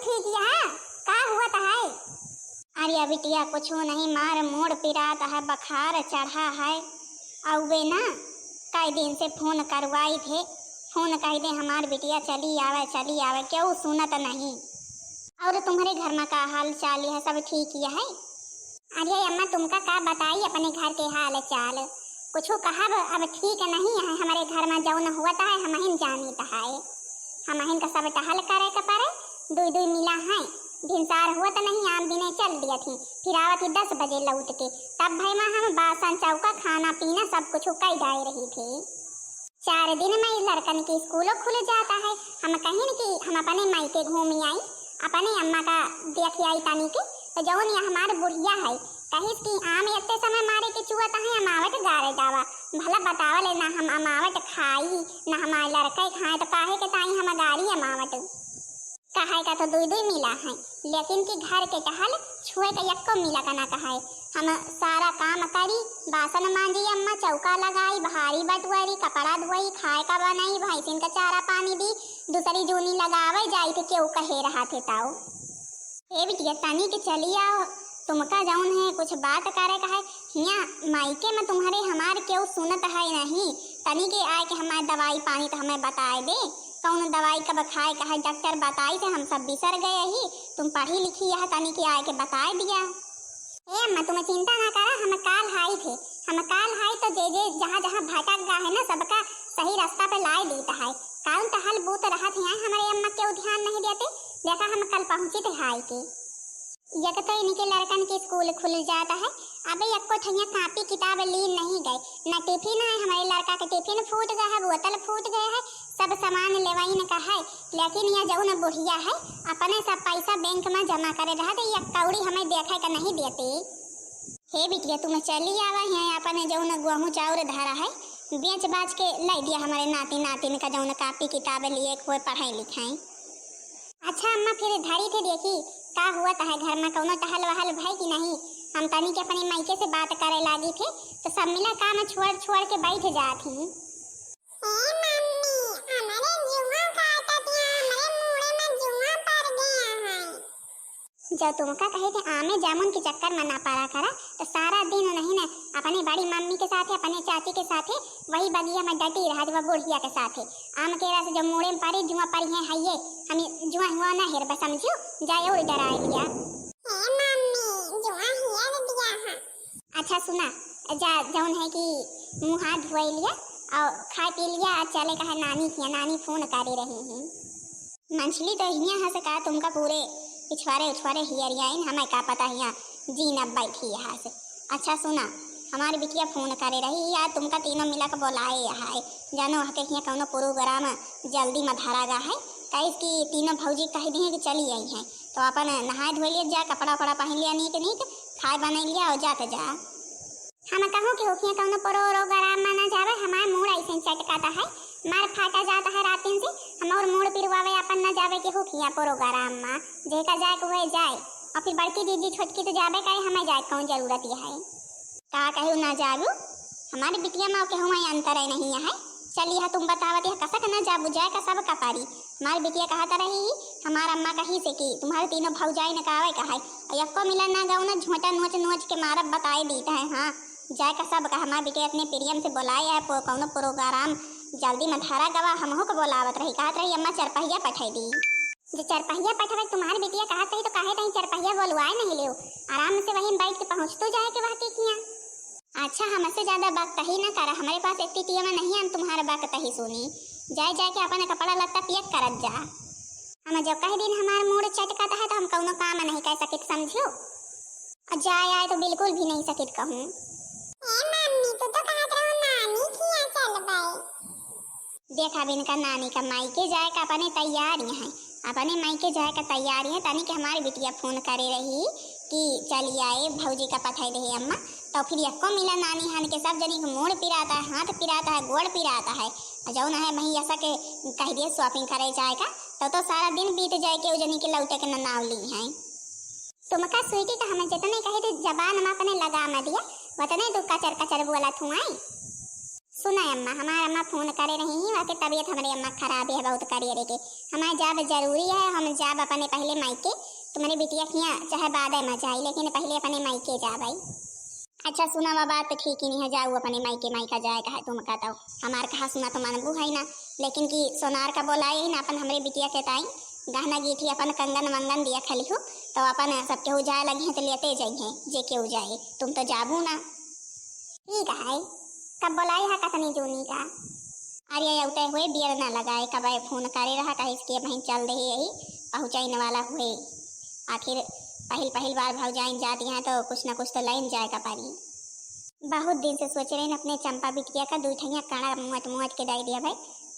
ठीक है का हुआ है? अरे बिटिया कुछ नहीं, मार मोड़ पिरात है, बुखार चढ़ा है। और वे ना कई दिन से फोन करवाई थे, फोन कह दे हमार बिटिया चली आवे क्यों सुनत नहीं। और तुम्हारे घर में का हाल चाल है? सब ठीक ही है? अरे अम्मा तुमका का बताई अपने घर के हाल चाल, कुछ कहा अब ठीक नहीं है। हमारे घर में जौन हुआ है हम ही जानी है, हम ही का सब टहल करे के परे दुई दुई मिला है। भिनसार हुआ तो नहीं आम बिने चल दिया थी, फिर आवत थी 10 बजे लौट के, तब भाई माँ हम बासन चौका खाना पीना सब कुछ कई डाल रही थी। 4 दिन में लड़कन के स्कूलों खुल जाता है, हम कहीं कि हम अपने मायके घूमी आई, अपने अम्मा का देख आई तानी के। तो जौन ये हमारे बुढ़िया है कहीं कि आम इतने समय मारे के चुआता है अमावट गारे जावा, भला बतावले ना हम अमावट खाई ना हमारे लड़का खाए, तो काहे के ताई हम गाड़ी अमावट कहाय का तो दुई दुई मिला है। लेकिन कि घर के टहल छुए का यक्को मिला का ना कहाय। हम सारा काम करी, बासन मांजी, अम्मा चौका लगाई, भारी बटवारी, कपड़ा धोई, खाए का बनाई, भैंसिन का चारा पानी दी, दूसरी जूनी लगावे जाई थे क्यों कहे रहा थे ताऊ। ए बिटिया तनी के चली आओ, तुमका जौन है कुछ बात करे का है। हिया मायके में तुम्हारे हमार क्यों सुनत है नहीं, तनी के आए के हमारे दवाई पानी तो हमें बताए दे, कौन दवाई कब खाए का है डॉक्टर बताई थे, हम सब बिसर गए ही। तुम पढ़ी लिखी है तनी के आए के बताए दिया। ए अम्मा तुम चिंता ना करा, हम काल हाई थे, हम काल हाई तो जे जे जहाँ जहाँ भटक गया है ना सबका सही रास्ता पे लाई देता है। काल टहल बूत रहा थे हमारे अम्मा क्यों ध्यान नहीं देते, देखा हम कल पहुँचे थे हाई के। यक तो इनके लड़कन के स्कूल खुल जाता है, अबे यक्को ठैया कापी किताब ली नहीं गए, ना टिफिन है, हमारे लड़का के टिफिन फूट गया है, बोतल फूट गया है, सब सामान लेवाइन का है। लेकिन यह जौन बुढ़िया है अपने सब पैसा बैंक में जमा करे रहा थे, यह कौड़ी हमें देखे का नहीं देती। हे बिटिया तुम चली आवा है, अपने जौन गेहूँ चाउर धरा है बेच बाच के लाई दिया हमारे नाती नातिन का जौन कापी किताब लिए कोई पढ़ाई लिखाई। अच्छा अम्मा फिर धरी थे देखी का हुआ है घर में, कौनो टहल वहल भाई कि नहीं। हम तनी के अपने मायके से बात करे लागी थे तो सब मिला काम छोड़ छोड़ के बैठ जाती। जब तुमका कहे थे आमे जामुन के चक्कर में ना पारा करा तो सारा दिन नहीं ना अपने बड़ी मम्मी के साथ अपने चाची के साथ वही बगिया में डटी रहा जब बुढ़िया के साथ आम के रस जब मोड़े में पारी जुआ पड़ी है हाइये हम जुआ हुआ ना हेर बस समझो जाए और डरा दिया। अच्छा सुना जा जौन है कि मुँह हाथ धोई लिया और खा पी लिया, चले कहा नानी किया, नानी फोन कर रही है। मंछली तो हिया हंस का तुमका पूरे पिछवाड़े उछवाड़े हियरियाइन हमें का पता हिया जी न बैठी यहाँ से। अच्छा सुना हमारी बिटिया फोन करे रही यार तुमका तीनों मिला के बोलाए है, जानो हके हिया कौनो प्रोग्राम जल्दी में धरा गा है, कहीं की तीनों भौजी कह दी कि चली आई हैं तो अपन नहाए धो लिया, जा कपड़ा वपड़ा पहन लिया नीक नीक, खाए बना लिया और जाते जा। हम कहूँ कि होखिया कौनो प्रोग्राम में न जावे, हमारे मूड ऐसे चटकाता है, मार फाटा जाता है रातिन से, हम और मूड पिरवावे अपन न जावे के होखिया प्रोग्राम में, जेका जाए को वह जाए, और फिर बड़की दीदी छोटकी तो जावे कहे हमें जाए कौन जरूरत है, का कहूँ ना जाबू हमारी बिटिया माँ के हुआ अंतर है नहीं है। चलिए है तुम बतावत है कसक न जाबू जाए का सब कपारी, हमारी बिटिया कहता रही हमारा अम्मा कही से कि तुम्हारे तीनों भौजाई न कावे कहा यक्को मिला ना गाँव ना झोंटा नोच नोच के मारब बताए देता है। हाँ जाए का सब कहा हमारी बिटिया अपने प्रियम से बुलाए है कौनो प्रोग्राम जल्दी में धारा गवा हमहो को बोलावत रही, कहत रही अम्मा चरपहिया पठाई दी, जो चरपहिया पठवे तुम्हारी बिटिया कहत रही तो काहे तही चरपहिया बोलवाए नहीं ले, आराम से वहीं बैठ के पहुँच तो जाए के वहाँ किया। अच्छा हमसे ज्यादा वक्त ही ना करा, हमारे पास इतनी टिया में नहीं हम तुम्हारा वक्त ही सुनी, जाए जाए के अपने कपड़ा लत्ता पियक करत जा। हम जो कह दिन हमारा मूड चटकाता है तो हम कौनो काम नहीं कह सकित समझो, और जाए आए तो बिल्कुल भी नहीं सकित कहूँ। देखा बिन का नानी का मायके जाए का अपने तैयारी है, अपने मायके जाए का तैयारी है, तनी कि हमारी बिटिया फोन करे रही कि चली आए भौजी का पठाई रही अम्मा, तो फिर यक्को मिला नानी हान के सब जनी को मोड़ पिराता है, हाथ पिराता है, गोड़ पिराता है, जौन है वही ऐसा के कह दिए शॉपिंग करे जाएगा तो सारा दिन बीत जाए के जनी के लौटे के नाव ली है। तुमका स्वीटी तो हमें जितने कहे थे जबान में अपने लगा में दिया उतने तू कचर कचर बोला थू आई। सुना अम्मा, हमारे अम्मा फोन करे रही हैं, वाके तबीयत हमारी अम्मा खराब है बहुत करियर के। हमारे जाब जरूरी है, हम जाब अपने पहले मायके। तुम्हारी बिटिया किया चाहे बाद में जाए, लेकिन पहले अपने मायके जा भाई। अच्छा सुना वा बात तो ठीक ही नहीं है, जाऊ अपने मायके, मायका जाए कहा तुम कहता हो। हमार कहा सुना तो मानबू है ना, लेकिन कि सोनार का बोलाए ही ना अपन हमारी बिटिया के ताई गहना गीठी अपन कंगन वंगन दिया खली हो, तो अपन सब केहू जाए लगी हैं तो लेते जाइए जे केहू जाए। तुम तो जाबू ना, ठीक है। कब बोलाई है कतनी जूनी का? अरे उठे हुए बियर ना लगाए, कब फोन करे रहा कहे इसके बहन चल रही यही पहुँचाने वाला हुए। आखिर पहल बार भाव जाइन जाती हैं तो कुछ ना कुछ तो लाइन जाएगा पारी। बहुत दिन से सोच रहे हैं अपने चंपा बिटिया का दूठैया काड़ा मुँच के दे दिया भाई।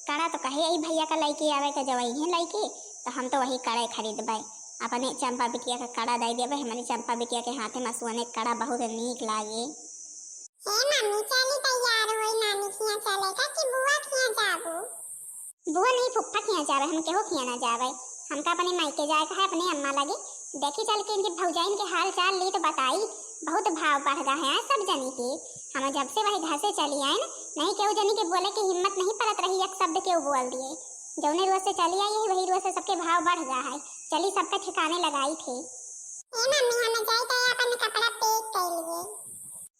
काड़ा तो कहे यही भैया का लड़के आवे का जवाई है लड़के, तो हम तो वही काड़ा खरीद भाई। अपने चंपा बिटिया का काड़ा दे दिया भाई। हमारी चंपा बिटिया के हाथे में सुने काड़ा बहुत नीक लागे। मम्मी चली तैयार होई, नानी खिया चलेगा कि बुआ खिया जाबू? बुआ नहीं फुफ्फा खिया जावे, हम केहो खिया ना जावे। हमका अपने मायके जाए का है, अपने अम्मा लगे देखी चल के इनके भौजाइन के हाल चाल ली तो बताई। बहुत भाव बढ़ रहा है सब जनी की। हम जब से वही घर से चली आए ना, नहीं केहू जनी के बोले की हिम्मत नहीं पड़त रही, एक शब्द केहू बोल दिए। जौने रोज से चली आई है वही रोज से सबके भाव बढ़ रहा है। चली सबका ठिकाने लगाई थे। मम्मी हमें जाए तो अपन कपड़ा पैक कर लिए।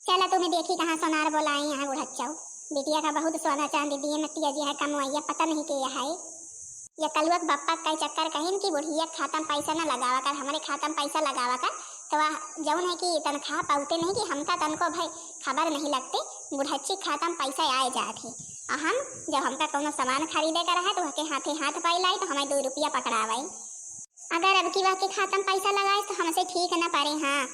चला तुम्हें देखी कहाँ सोनार बोलाई यहाँ बुढ़च्चाऊ। बिटिया का बहुत सोना चांदी दिए मतिया जी है कमवाइया पता नहीं के है। या कलुआ बप्पा का चक्कर कहें कि बुढ़िया खाता में पैसा न लगावा कर, हमारे खाता में पैसा लगावा कर, तो वह जौन है कि तनख्वाह पाते नहीं कि हमका तनको भाई खबर नहीं लगते। बुढ़च्ची खाता में पैसा आए जाते और हम जब हमका कोनो सामान खरीदे का रहा तो वह के हाथे हाथ पाई लाई तो हमें 2 रुपया पकड़ावाई। अगर अब की वह के खाता में पैसा लगाए तो हमसे ठीक न पारे। हाँ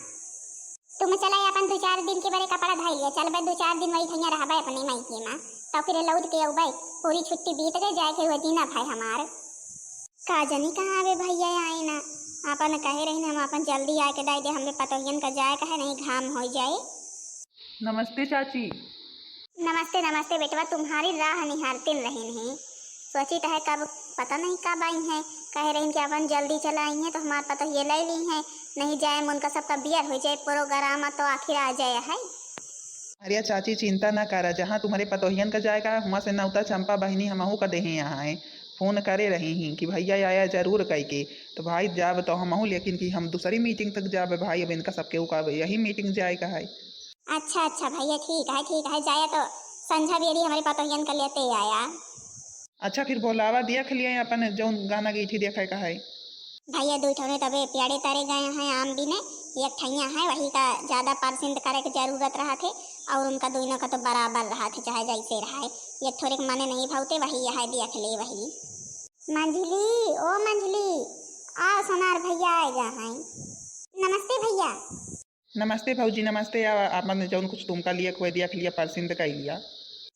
तुम चला अपन 2-4 दिन के बारे कपड़ा धाई लिया, चल भाई 2-4 दिन वही ठैया रहा अपने मायके में, तो फिर लौट के अब पूरी छुट्टी बीत गई जाए के हुए दिन भाई हमार। का जनी कहाँ आवे भैया आए ना, अपन कहे रही हम अपन जल्दी आए के दे हमें पतोहियन का जाए कहे नहीं घाम हो जाए। नमस्ते चाची। नमस्ते नमस्ते बेटवा, तुम्हारी राह निहारते रही नहीं। सोची तो है कब पता नहीं कब आई हैं, कह रही कि अपन जल्दी चला आई हैं तो हमारे पता ये ले ली हैं, नहीं जाए उनका सबका बियर हो जाए प्रोग्राम तो आखिर आ जाए है। अरे चाची चिंता ना करा, जहाँ तुम्हारे पतोहियन का जाएगा वहाँ से नौता चंपा बहिनी हमहू का देही यहाँ है। फोन करे रही ही कि भैया आया जरूर कह के, तो भाई जाब तो हमहू, लेकिन कि हम दूसरी मीटिंग तक जाब भाई, अब इनका सबके का यही मीटिंग जाएगा है। अच्छा भैया ठीक है जाया तो संझा बेरी हमारे पतोहियन का लेते आया। अच्छा फिर बोलावा देख लिया अपन जो गाना गीठी देखा का है। भैया 2 ठोने तबे प्यारे तारे गए हैं आम भी ने, एक ठैया है वही का ज्यादा परसेंट करे की जरूरत रहा थे और उनका दोनों का तो बराबर रहा थे चाहे जैसे रहा है। एक थोड़े के माने नहीं भावते वही यह देख ले वही। मंझली ओ मंझली आ सोनार भैया आएगा है। नमस्ते भैया। नमस्ते भाजी नमस्ते। आपने जो कुछ तुमका लिए कोई देख लिया परसेंट का लिया।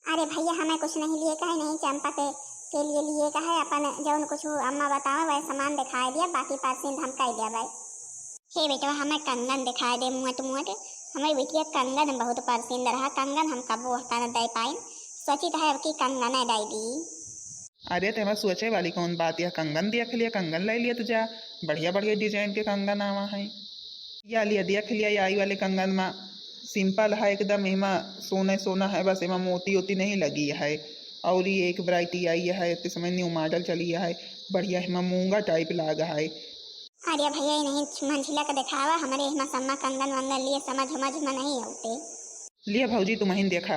अरे भैया हमें कुछ नहीं लिए कहे नहीं, चंपा के लिए लिए कहे अपन जौन कुछ अम्मा बतावे वही सामान दिखाई दिया, बाकी परसेंट हम कह दिया भाई। हे बेटा हमें कंगन दिखाई दे मुँट हमारी बेटिया कंगन बहुत परसेंट रहा, कंगन हम कब वो न दे पाए, सोची तो है अब की कंगन दे दी। अरे तो सोचे वाली कौन बात है, कंगन देख लिया कंगन ले लिया तो जा, बढ़िया बढ़िया डिजाइन के कंगन आवा है। या लिया देख लिया आई वाले कंगन में सिंपल है एकदम, एमा सोना है बस, एमा मोती वोती नहीं लगी है। और ये एक वैरायटी आई है इस समय न्यू मॉडल चली है बढ़िया, एमा मूंगा टाइप लागा है। अरे भैया नहीं मंझिला का दिखावा, हमारे यहाँ सम्मा कंगन वंगन लिए समझ में नहीं आते। लिया भाजी तुम्हें देखा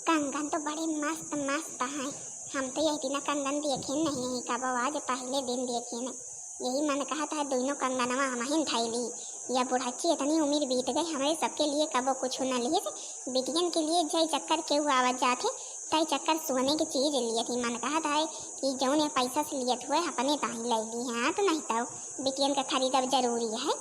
कंगन तो बड़े मस्त है, हम तो यही दिन कंगन देखे नहीं कब, आज पहले दिन देखे न, यही मन कहा था दोनों कंगनवा हम ही उठाई ली। या बुढ़ाची इतनी उम्र बीत गई हमारे सबके लिए कबो कुछ न लिए थे, बिटियन के लिए जय चक्कर के हुआ आवाज जाते तय चक्कर सोने की चीज लिए थी। मन कहा था कि जौन ये पैसा से लिए हुए अपने ताही ले ली हैं, तो नहीं तो बिटियन का खरीद अब जरूरी है।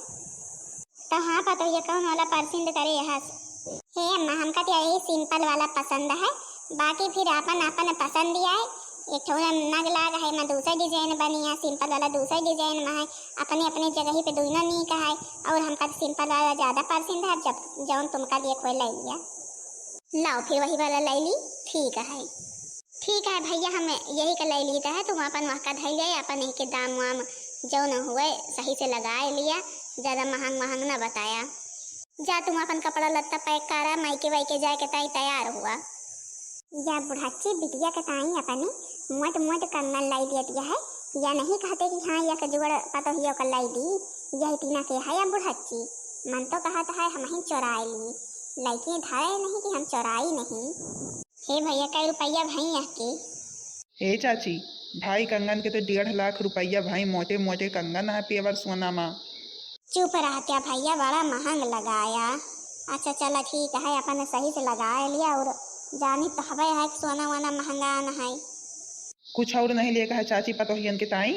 तो हाँ पता ये कौन वाला परसेंट करे यहाँ हे अम्मा, हमका तो यही सिंपल वाला पसंद है, बाकी फिर अपन पसंद दिया है। एक थोड़ा नग लाग है मैं दूसरा डिजाइन बनी है, सिंपल वाला दूसरा डिजाइन में है, अपने अपने जगह ही पे दोनों नहीं का है। और हमका सिंपल वाला ज़्यादा परसेंट है, जब जौन तुमका लिए कोई ले लिया लाओ फिर वही वाला ले ली। ठीक है भैया हम यही का ले लेता है, तुम अपन वहाँ का धैल जाए, अपन यही के दाम वाम जौन हुए सही से लगाए लिया, ज़्यादा महंग ना बताया। जा तुम अपन कपड़ा लत्ता पैक करा, मायके वाइके जाए के तैयार हुआ। या बुढ़ाची बिटिया के ताई अपने मोट मोट कंगन लाई दिया है, या नहीं कहते कि हाँ या कजुगड़ पतो ही कर लाई दी, यह तीना के है या बुढ़ाची। मन तो कहता है हम ही चोराए ली, लड़की धारे नहीं कि हम चोराई नहीं। हे भैया कई रुपया भाई के। हे चाची, भाई कंगन के तो 1.5 लाख रुपया भाई, मोटे मोटे कंगन है पेवर सोना माँ। चुप रहा क्या भैया, बड़ा महंग लगाया। अच्छा चलो ठीक है, अपन सही से लगा लिया। और जानी तो हवे है सोना वाना महंगा न है। कुछ और नहीं लेकर है चाची पतोहियन के ताई?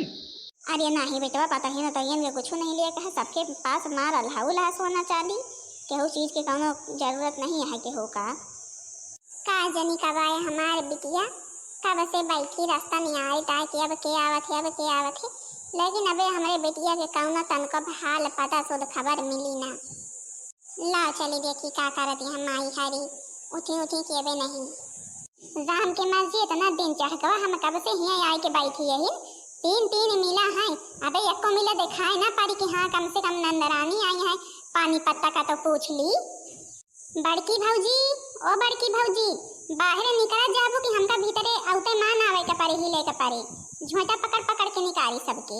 अरे नहीं बेटवा, पता ही ना तो ये कुछ नहीं लेकर है, सबके पास मारल है सोना चांदी, केहू चीज के कोनो जरूरत नहीं है केहू का जनी कब आए हमारे बिटिया, कब से बैठी रास्ता निहारी ताय कि अब के आवत है, अब के आवत है। लेकिन अबे हमारे बेटिया के कौनो तनको हाल पता शुद्ध खबर मिली ना। ला चली देखी का करती हम माई हरी, उठी उठी के बे नहीं। राम के मर्जी इतना दिन चढ़ गवा, हम कब से ही आई के बैठी यही। तीन मिला है, अबे एक को मिला दिखाए ना पारी कि हाँ कम से कम नंदरानी आई है। पानी पत्ता का तो पूछ ली। बड़की भौजी, ओ बड़की भौजी, बाहर निकल जाबो कि हमका भीतरे औते मान आवे के पारे ही लेके पारे। झोंटा पकड़ पकड़ के निकारी सबके।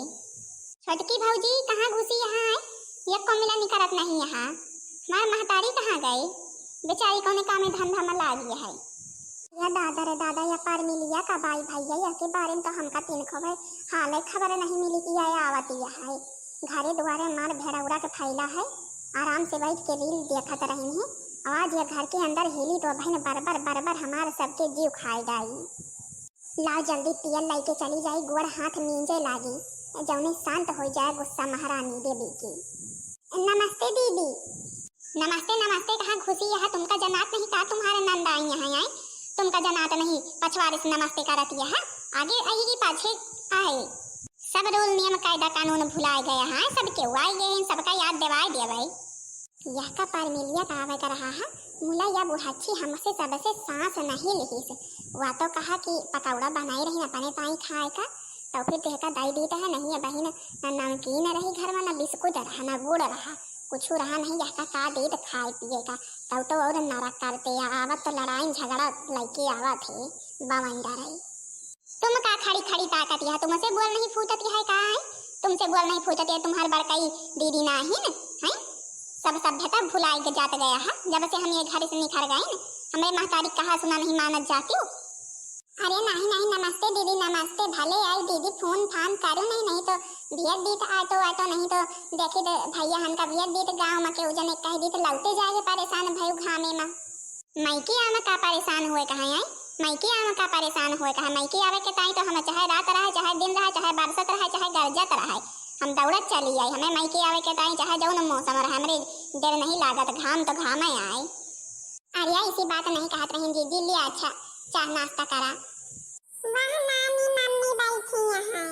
छोटकी भौजी कहाँ घुसी यहाँ है, एक को मिला निकलत नहीं यहाँ। हमार महतारी कहाँ गए, बेचारी कोने काम में धंधा में लागी है। या दादा रे दादा, या पार मिलिया का बाई भैया, या के बारे में तो हमका तीन खबर हाल खबर नहीं मिली कि या आवती है। घरे दुआरे मार भेड़ौरा के फैला है, आराम से बैठ के रील देखत रही है। आवाज या घर के अंदर हिली तो बहन बरबर बरबर हमारे सबके जीव खाए जाई। लाओ जल्दी पियल लाई के चली जाई, गोड़ हाथ मींजे लागी, जौने शांत हो जाए गुस्सा महारानी देवी की। नमस्ते दीदी। नमस्ते नमस्ते, कहाँ घुसी है, तुमका जनात नहीं का तुम्हारे नंद आई यहाँ आए, तुमका जनात नहीं पछवाड़े से नमस्ते करती है। आगे आएगी पाछे आए, सब रूल नियम कायदा कानून भुलाए गया है, सबके वाई गए, सबका याद दिवाए दिया भाई। यह का पार मिलिया का आवे कर रहा है, मुला या बुढ़ाची हमसे सबसे सांस नहीं ली से। वह तो कहा कि पकौड़ा बनाई रही अपने ताई खाए का, तो फिर कहता दाई देता है नहीं बहन, न नमकीन रही घर में, न बिस्कुट रहा, न गुड़ रहा, कुछ रहा नहीं। यह का दे तो खाए पिए का, तब तो और नरक करते या आवत तो लड़ाई झगड़ा लड़के आवत है बवंडा रही। तुम का खड़ी खड़ी ताकत है, तुमसे बोल नहीं फूटती है का है, तुमसे बोल नहीं फूटती है, तुम्हारे बड़कई दीदी ना ही न है। सब सभ्यता भुलाई के जाते गया है, जब से हम ये घर से निखर गए न, हमें महतारी कहा सुना नहीं मानत जाती हो। अरे नहीं नहीं, नमस्ते दीदी नमस्ते, भले आई दीदी, फोन फान करूँ नहीं तो भियत दी आटो नहीं तो देखी तो भैया हमका भियत दी तो गाँव में के उजन एक कह दी तो लौटे जाए परेशान भयू घामे में। मैके आम का परेशान हुए कहाँ आई, मैके आम का परेशान हुए कहा, मैके आवे के ताई तो हम चाहे रात रहे, चाहे दिन रहे, चाहे बरसत रहे, चाहे गरजत रहे, हम दौड़त चली आई। हमें मैके आवे के ताई चाहे जौन मौसम रहे, हमरे देर नहीं लागत, घाम तो घाम आए। अरे इसी बात नहीं कहत रही दीदी, लिया अच्छा चाह नाश्ता करा। वह नानी मम्मी बैठी यहाँ।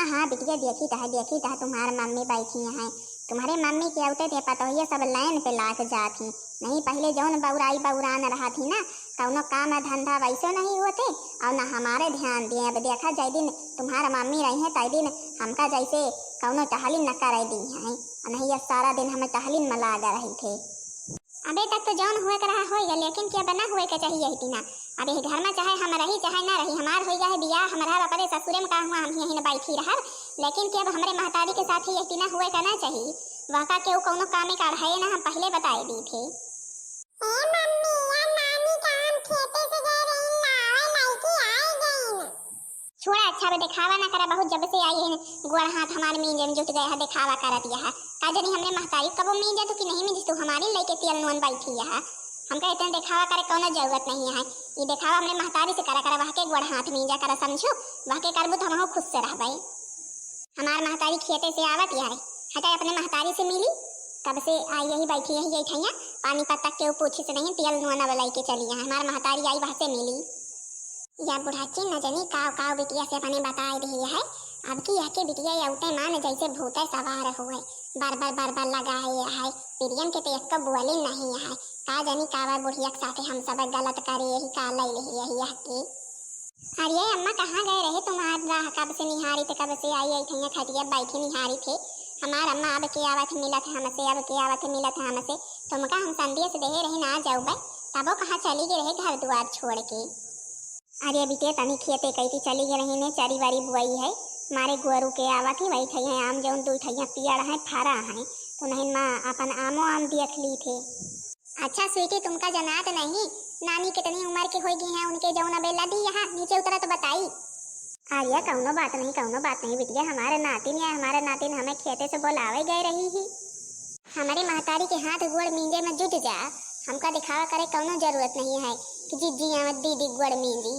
हाँ बिटिया देखी तो तुम्हारे मम्मी बैठी हैं। तुम्हारे मम्मी के औते थे पता ये सब लाइन पे लाके जाती, नहीं पहले जौन बौराई बौरान रहा थी ना, कौनो काम धंधा वैसे नहीं होते और ना हमारे ध्यान दिए। अब देखा जाए दिन तुम्हारा मम्मी रही है तय दिन हमका जैसे कौनो टहलिन न कर दी है, नहीं ये सारा दिन हमें टहलिन में लागा रही थे। अबे तक तो जौन हुए रहा होगा, लेकिन क्या बना हुए के चाहिए ही ना। अब ये घर में चाहे हम रही चाहे ना रही, हमार हो गया है बियाह, हमारा अपने ससुरे में कहा हुआ हम यहीं बैठी रहा, लेकिन क्या अब हमारे महतारी के साथ ही यही ना हुए करना चाहिए। वह का केहू कौनो कामे का है ना, हम पहले बताए दी थे। ए मम्मी, या नानी काम खेते से गए रही, नावे लड़की आई गई न। छोड़ा अच्छा बे दिखावा ना करा, बहुत जब से आई है गोड़ हाथ हमारे मींजे में जुट गए है, दिखावा करत यह का जनी हमरे महतारी कबो मींजे तो कि नहीं मींजे, तू हमारी लेके तेल नून बैठी है, हमका इतना दिखावा करे कोनो जरूरत नहीं है। ये दिखावा हमने महतारी से करा वह के गोड़ हाथ मींजा करा, समझो वह के करबू तो हम खुद से रह भाई। हमार महतारी खेते से आवत है, हटा अपने महतारी से मिली, कब से आई यही बैठी यही ठैया, पानी पत्ता के पूछी से नहीं तेल नून वाला के चली है। हमार महतारी आई वहाँ से मिली। या बुढ़ाची न जानी काव बिटिया से अपने बताए रही है, अब की यह के बिटिया औते मान जैसे भूते सवार हुए, बार लगाए है, पिरियन के तो एक बोले नहीं है, का जानी कावा बुढ़िया के साथे हम सब गलत करे यही का ले यही यह के। अरे अम्मा कहाँ गए रहे तुम्हारा, कब से निहारी थे, कब से आई ठैया खटिया बैठी निहारी थे। हमार अम्मा अब के आवत मिलत हमसे, अब के आवत मिलत हमसे, तुमका हम संदेश दे रहे ना जाऊ भाई, तबो कहाँ चली गई रहे घर द्वार छोड़ के। अरे बिटिया तनी खेते कही थी चली गई रही ने चारी बारी बुआई है मारे गुअरू के आवा थी वही ठैया आम जौन दू ठैया पियाड़ है फारा है तो नहीं माँ अपन आमो आम देख ली थे। अच्छा स्वीटी तुमका जनात नहीं नानी कितनी उम्र की होगी हैं उनके जौन अबेला दी यहाँ नीचे उतरा तो बताई। आर्या कौनो बात नहीं बिटिया हमारे नातिन हमें खेते से बोलावे गए रही ही। हमारे महतारी के हाथ गोड़ मींजे में जुट जा हमका दिखावा करे कौनो जरूरत नहीं है कि जिज्जी आवत दीदी गोड़ मींजी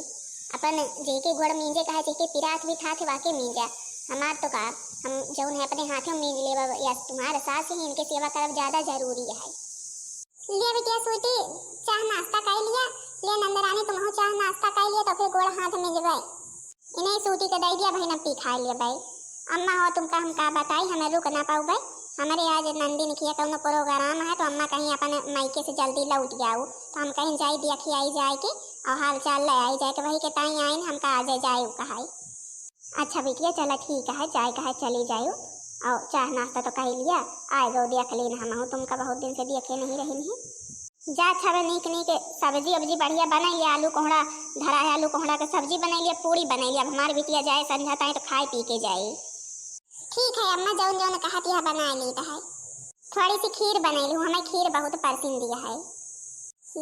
अपन जेके गोड़ मींजे कहा जेके पिरात भी था वाके मींजा हमार तो का हम जौन है अपने हाथों मींज लेवा या तुम्हारे सास ही इनके सेवा करब ज्यादा जरूरी है। लिया बिटिया स्वीटी चाह नाश्ता कर लिया ले नंदरानी तुम चाह नाश्ता कर लिया तो फिर गोड़ हाथ में जबाई इन्हें सूटी के दे दिया भाई न पी खा लिया भाई। अम्मा हो तुमका हम का बताई हमें रुक ना पाऊ भाई हमारे आज नंदिन किया कौनो प्रोग्राम है तो अम्मा कहीं अपन मायके से जल्दी लौट जाऊ तो हम कहीं जाई दिया खियाई जाए के और हाल चाल ले आई जाए के वही के ताई आई हमका आज जाए कहा। अच्छा बिटिया चला ठीक है जाए कहा चली जाओ और चाह नाश्ता तो कह लिया आए गो देख लेन हम तुमका बहुत दिन से देखे नहीं रही है जा छवे नीक नीक सब्जी अब्जी बढ़िया बना लिया आलू कोहड़ा धरा है आलू कोहड़ा के सब्जी बना लिया पूरी बना लिया हमारी बिटिया जाए संझा ताई तो खाए पी के जाए। ठीक है अम्मा जौन जौन कहा थी बना ली है थोड़ी सी खीर बना लूँ हमें खीर बहुत पसंद है।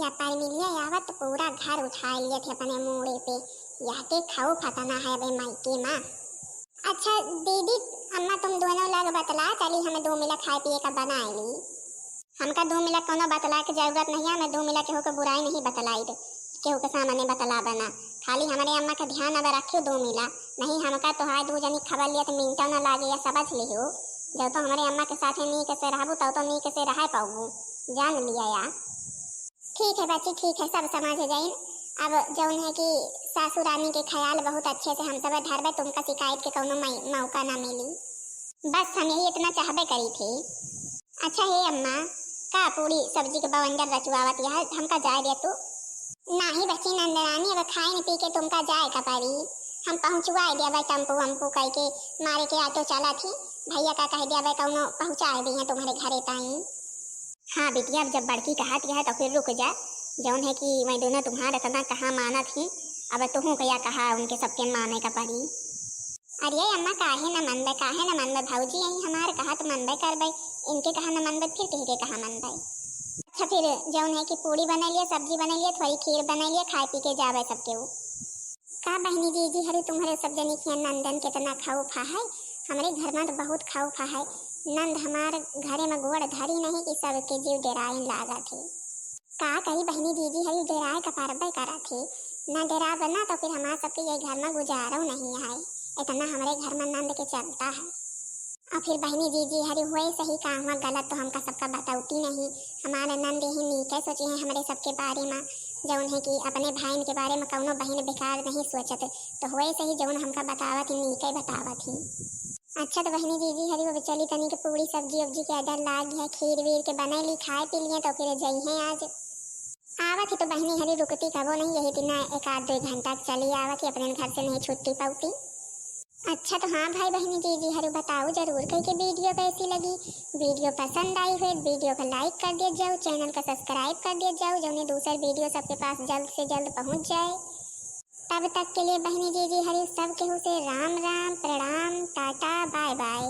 या पर मिलिया यावत तो पूरा घर उठा लिए थे अपने मोड़े पे या के खाओ फताना है भाई मायके माँ। अच्छा दीदी अम्मा तुम दोनों लोग बतला चली हमें 2 मिला खाए पिए का बना ली हमका 2 मिला कोनो बतला के जरूरत नहीं है हमें 2 मिला केहू के बुराई नहीं बतलाई दे केहू के सामने बतला बना खाली हमारे अम्मा का ध्यान अब रखियो 2 मिला नहीं हमका तो हाय 2 जनी खबर लिया तो मिनटा न लागे या समझ लियो जब तो हमारे अम्मा के साथ नीक से रहबू तब तो नीक से रह पाऊ जान लिया या। ठीक है बच्ची ठीक है सब समझ जाए अब जौन है कि सासू रानी के ख्याल बहुत अच्छे से हम सब धरबे तुमका शिकायत के कोनो मौका ना मिली बस हम यही इतना चाहबे करी थी। अच्छा हे अम्मा का पूरी सब्जी के बवंडर रचवावत यह हमका जाए दे तू नहीं बच्ची नंदरानी अब खाए न पी के तुमका जाए का परी हम पहुँचवा दिया भाई टम्पू वम्पू कह के मारे के ऑटो चला थी भैया का कह दिया भाई कौनो पहुँचा दी है तुम्हारे घरे ताई। हाँ बिटिया अब जब बड़की कहा है तो फिर रुक जा जौन है कि मैं दोनों तुम्हारे तना कहाँ माना थी अब तुहू क्या कहा उनके सबके माने का परी। अरे अम्मा काहे न मनबे भाऊजी यही हमारे कहा तो मनबे करबे इनके कहा न मनबे फिर कह के कहा मनबे। अच्छा फिर जौन है कि पूरी बना लिया सब्जी बना लिया थोड़ी खीर बना लिया खाए पी के जावे सबके वो का बहनी जी हरे तुम्हारे सब जनी खिया नंदन कितना खाऊ फा है हमारे घर में तो बहुत खाऊ फा है नंद हमारे घरे में गोड़ धरी नहीं कि सबके जीव डेराए लागा थे का कही बहनी दीदी हरी डेराए का पारबे करा थे न डेरा बना तो फिर हमारे सबके ये घर में गुजारा नहीं है इतना हमारे घर में नंद के चलता है। और फिर बहनी जी हरी हुए सही काम हुआ गलत तो हमका सबका बताऊती नहीं हमारे नंद ही नीचे सोची है हमारे सबके बारे में जौन है कि अपने भाई के बारे में कौनो बहन बेकार नहीं सोचत तो हुए सही जौन हमका बतावत ही नीचे बतावत ही। अच्छा तो बहनी जी हरी वो चली तनी के पूरी सब्जी उब्जी के अदर लाग है खीर वीर के बना ली खाए पी लिए तो फिर जई है आज आवत ही तो बहनी हरी रुकती कबो नहीं यही दिन 1-2 घंटा चली आवत ही अपने घर से नहीं छुट्टी पाती। अच्छा तो हाँ भाई बहनी जी हरी बताओ जरूर कहीं के वीडियो कैसी लगी वीडियो पसंद आई हो वीडियो को लाइक कर दिया जाओ चैनल को सब्सक्राइब कर दिया जाओ जो दूसरा वीडियो सबके पास जल्द से जल्द पहुँच जाए। तब तक के लिए बहनी जी हरी सब केहू से राम राम प्रणाम टाटा बाय बाय।